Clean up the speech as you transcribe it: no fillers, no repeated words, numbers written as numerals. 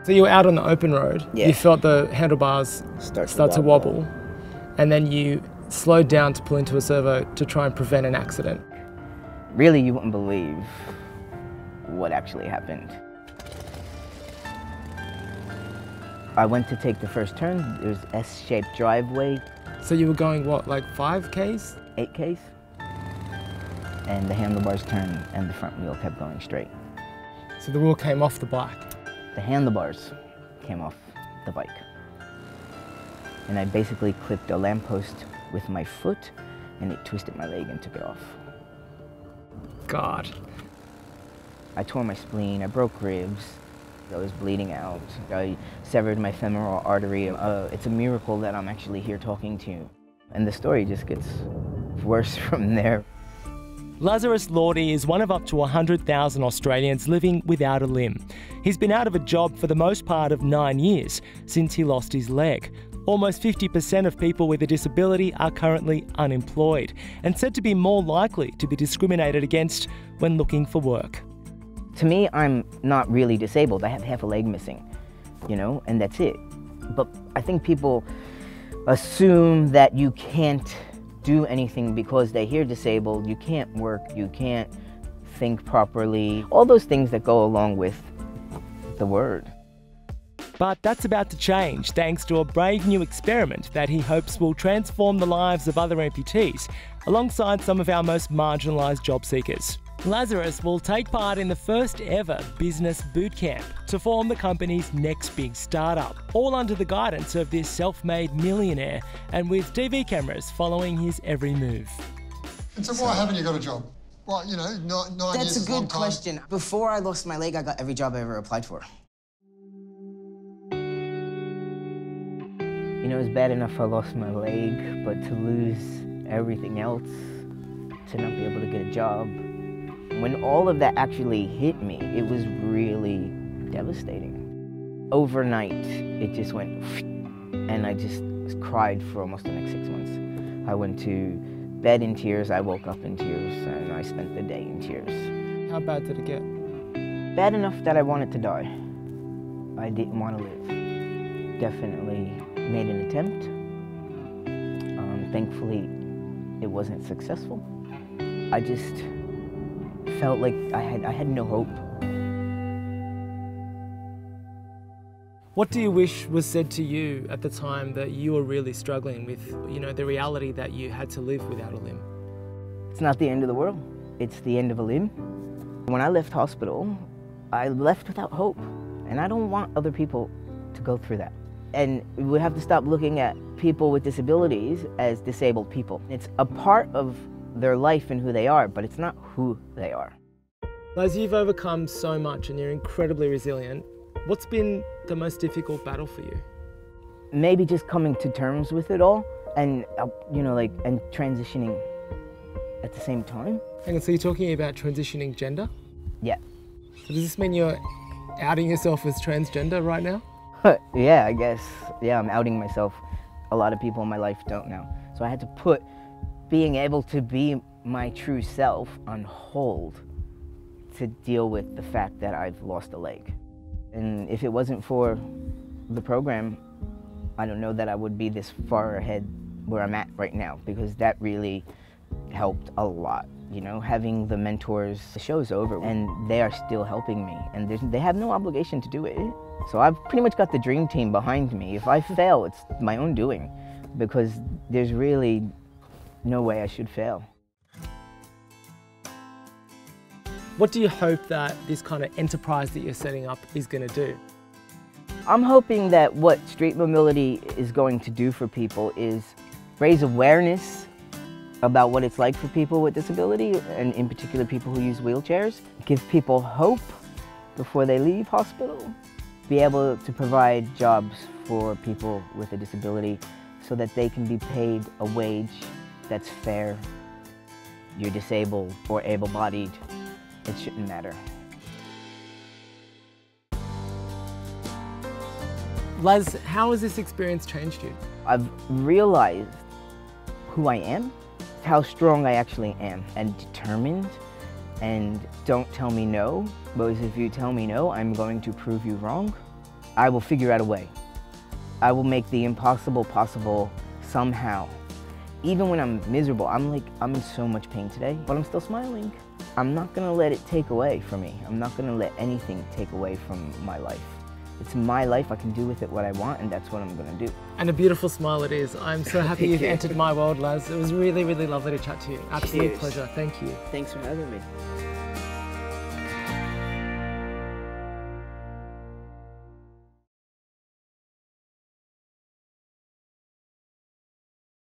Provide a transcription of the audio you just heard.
So you were out on the open road, Yeah. you felt the handlebars start to wobble, and then you slowed down to pull into a servo to try and prevent an accident. Really, you wouldn't believe what actually happened. I went to take the first turn. There was S-shaped driveway. So you were going what, like 5Ks? 8Ks. And the handlebars turned and the front wheel kept going straight. So the wheel came off the bike. The handlebars came off the bike. And I basically clipped a lamppost with my foot and it twisted my leg and took it off. God. I tore my spleen, I broke ribs, I was bleeding out, I severed my femoral artery. It's a miracle that I'm actually here talking to you. And the story just gets worse from there. Lazarus Lordy is one of up to 100,000 Australians living without a limb. He's been out of a job for the most part of 9 years since he lost his leg. Almost 50% of people with a disability are currently unemployed and said to be more likely to be discriminated against when looking for work. To me, I'm not really disabled. I have half a leg missing, you know, and that's it. But I think people assume that you can't do anything because they hear disabled, you can't work, you can't think properly, all those things that go along with the word. But that's about to change thanks to a brave new experiment that he hopes will transform the lives of other amputees alongside some of our most marginalised job seekers. Lazarus will take part in the first ever business bootcamp to form the company's next big startup, all under the guidance of this self-made millionaire and with TV cameras following his every move. And so why haven't you got a job? Well, you know, 9 years is a long time. That's a good question. Before I lost my leg, I got every job I ever applied for. You know, it's bad enough I lost my leg, but to lose everything else, to not be able to get a job, when all of that actually hit me, it was really devastating. Overnight, it just went, and I just cried for almost the next 6 months. I went to bed in tears, I woke up in tears, and I spent the day in tears. How bad did it get? Bad enough that I wanted to die. I didn't want to live. Definitely made an attempt. Thankfully, it wasn't successful. I just felt like I had no hope. What do you wish was said to you at the time that you were really struggling with, you know, the reality that you had to live without a limb? It's not the end of the world. It's the end of a limb. When I left hospital, I left without hope. And I don't want other people to go through that. And we have to stop looking at people with disabilities as disabled people. It's a part of their life and who they are, but it's not who they are. Laz, you've overcome so much and you're incredibly resilient. What's been the most difficult battle for you? Maybe just coming to terms with it all and, you know, like, and transitioning at the same time. Hang on, so you're talking about transitioning gender? Yeah. So does this mean you're outing yourself as transgender right now? Yeah, I guess. Yeah, I'm outing myself. A lot of people in my life don't know. So I had to put being able to be my true self on hold to deal with the fact that I've lost a leg. And if it wasn't for the program, I don't know that I would be this far ahead where I'm at right now, because that really helped a lot. You know, having the mentors, the show's over and they are still helping me, and they have no obligation to do it. So I've pretty much got the dream team behind me. If I fail, it's my own doing, because there's really no way I should fail. What do you hope that this kind of enterprise that you're setting up is going to do? I'm hoping that what Street Mobility is going to do for people is raise awareness about what it's like for people with disability, and in particular people who use wheelchairs. Give people hope before they leave hospital. Be able to provide jobs for people with a disability so that they can be paid a wage that's fair. You're disabled or able-bodied, it shouldn't matter. Laz, how has this experience changed you? I've realized who I am, how strong I actually am, and determined, and don't tell me no, because if you tell me no, I'm going to prove you wrong. I will figure out a way. I will make the impossible possible somehow. Even when I'm miserable, I'm in so much pain today, but I'm still smiling. I'm not gonna let it take away from me. I'm not gonna let anything take away from my life. It's my life, I can do with it what I want, and that's what I'm gonna do. And a beautiful smile it is. I'm so happy you've entered my world, Laz. It was really, really lovely to chat to you. Absolute pleasure. Thank you. Thanks for having me.